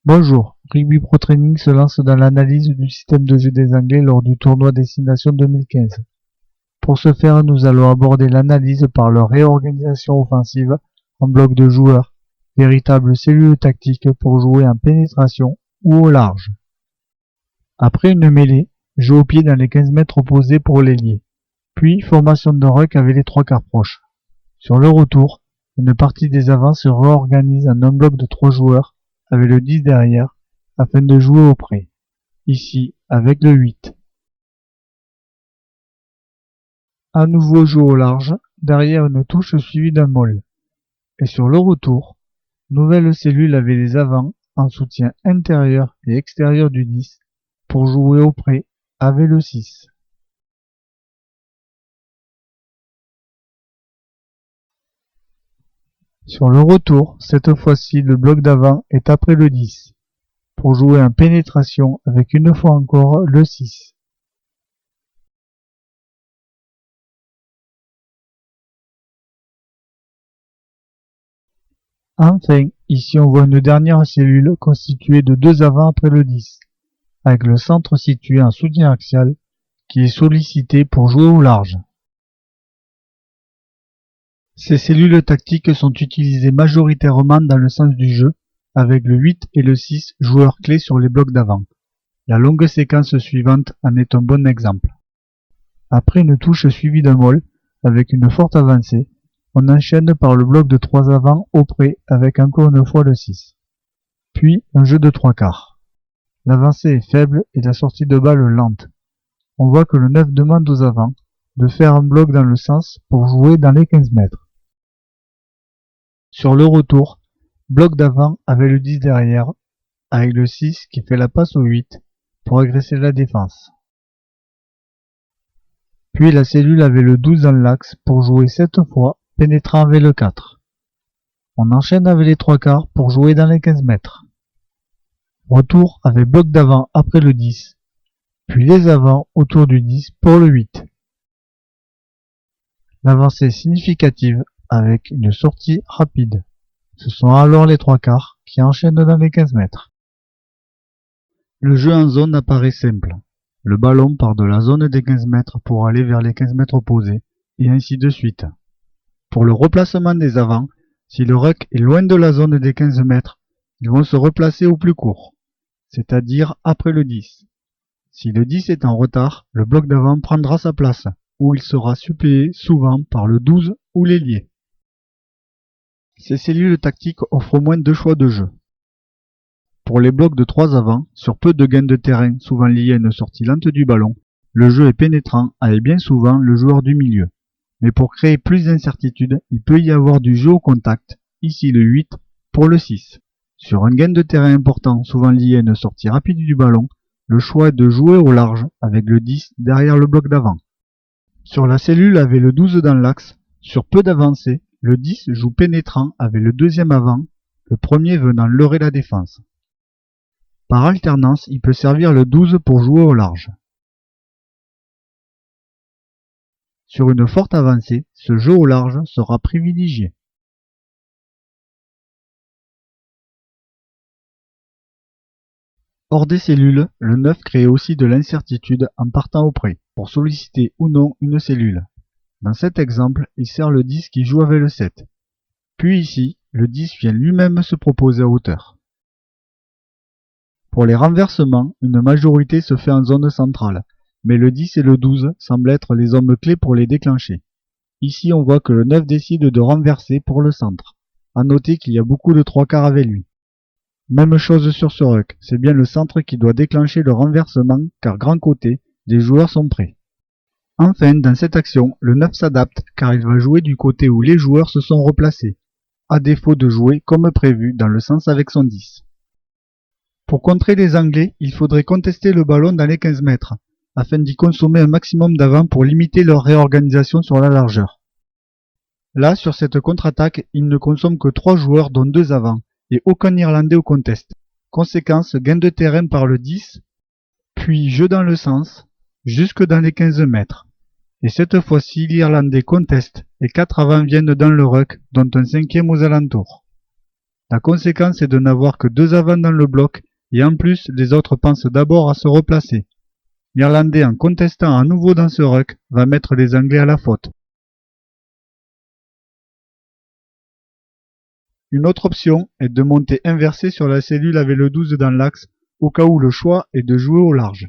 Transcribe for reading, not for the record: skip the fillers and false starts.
Bonjour, Rugby Pro Training se lance dans l'analyse du système de jeu des Anglais lors du tournoi Destination 2015. Pour ce faire, nous allons aborder l'analyse par leur réorganisation offensive en bloc de joueurs, véritable cellule tactique pour jouer en pénétration ou au large. Après une mêlée, jeu au pied dans les 15 mètres opposés pour l'ailier, puis formation de ruck avec les trois quarts proches. Sur le retour, une partie des avants se réorganise en un bloc de 3 joueurs avec le 10 derrière afin de jouer au près, ici avec le 8. À nouveau jouer au large, derrière une touche suivie d'un molle. Et sur le retour, nouvelle cellule avec les avants en soutien intérieur et extérieur du 10 pour jouer au près avec le 6. Sur le retour, cette fois-ci le bloc d'avant est après le 10, pour jouer en pénétration avec une fois encore le 6. Enfin, ici on voit une dernière cellule constituée de 2 avants après le 10, avec le centre situé en soutien axial qui est sollicité pour jouer au large. Ces cellules tactiques sont utilisées majoritairement dans le sens du jeu, avec le 8 et le 6 joueurs clés sur les blocs d'avant. La longue séquence suivante en est un bon exemple. Après une touche suivie d'un molle, avec une forte avancée, on enchaîne par le bloc de 3 avants au près avec encore une fois le 6. Puis un jeu de 3 quarts. L'avancée est faible et la sortie de balle lente. On voit que le 9 demande aux avants de faire un bloc dans le sens pour jouer dans les 15 mètres. Sur le retour, bloc d'avant avec le 10 derrière, avec le 6 qui fait la passe au 8 pour agresser la défense. Puis la cellule avec le 12 dans l'axe pour jouer 7 fois, pénétrant avec le 4. On enchaîne avec les 3 quarts pour jouer dans les 15 mètres. Retour avec bloc d'avant après le 10, puis les avants autour du 10 pour le 8. L'avancée significative avec une sortie rapide. Ce sont alors les 3 quarts qui enchaînent dans les 15 mètres. Le jeu en zone apparaît simple. Le ballon part de la zone des 15 mètres pour aller vers les 15 mètres opposés, et ainsi de suite. Pour le replacement des avants, si le ruck est loin de la zone des 15 mètres, ils vont se replacer au plus court, c'est-à-dire après le 10. Si le 10 est en retard, le bloc d'avant prendra sa place, où il sera suppléé souvent par le 12 ou l'ailier. Ces cellules tactiques offrent au moins 2 choix de jeu. Pour les blocs de 3 avants, sur peu de gains de terrain, souvent liés à une sortie lente du ballon, le jeu est pénétrant avec bien souvent le joueur du milieu. Mais pour créer plus d'incertitude, il peut y avoir du jeu au contact, ici le 8 pour le 6. Sur un gain de terrain important, souvent lié à une sortie rapide du ballon, le choix est de jouer au large avec le 10 derrière le bloc d'avant. Sur la cellule avec le 12 dans l'axe, sur peu d'avancées, le 10 joue pénétrant avec le deuxième avant, le premier venant leurrer la défense. Par alternance, il peut servir le 12 pour jouer au large. Sur une forte avancée, ce jeu au large sera privilégié. Hors des cellules, le 9 crée aussi de l'incertitude en partant au près, pour solliciter ou non une cellule. Dans cet exemple, il sert le 10 qui joue avec le 7. Puis ici, le 10 vient lui-même se proposer à hauteur. Pour les renversements, une majorité se fait en zone centrale, mais le 10 et le 12 semblent être les hommes clés pour les déclencher. Ici, on voit que le 9 décide de renverser pour le centre. À noter qu'il y a beaucoup de 3 quarts avec lui. Même chose sur ce ruck, c'est bien le centre qui doit déclencher le renversement car grand côté, les joueurs sont prêts. Enfin, dans cette action, le 9 s'adapte car il va jouer du côté où les joueurs se sont replacés, à défaut de jouer comme prévu dans le sens avec son 10. Pour contrer les Anglais, il faudrait contester le ballon dans les 15 mètres, afin d'y consommer un maximum d'avant pour limiter leur réorganisation sur la largeur. Là, sur cette contre-attaque, ils ne consomment que 3 joueurs dont 2 avants, et aucun Irlandais au contest. Conséquence, gain de terrain par le 10, puis jeu dans le sens, jusque dans les 15 mètres. Et cette fois-ci, l'Irlandais conteste, et 4 avants viennent dans le ruck, dont un 5e aux alentours. La conséquence est de n'avoir que 2 avants dans le bloc, et en plus, les autres pensent d'abord à se replacer. L'Irlandais, en contestant à nouveau dans ce ruck, va mettre les Anglais à la faute. Une autre option est de monter inversé sur la cellule avec le 12 dans l'axe, au cas où le choix est de jouer au large.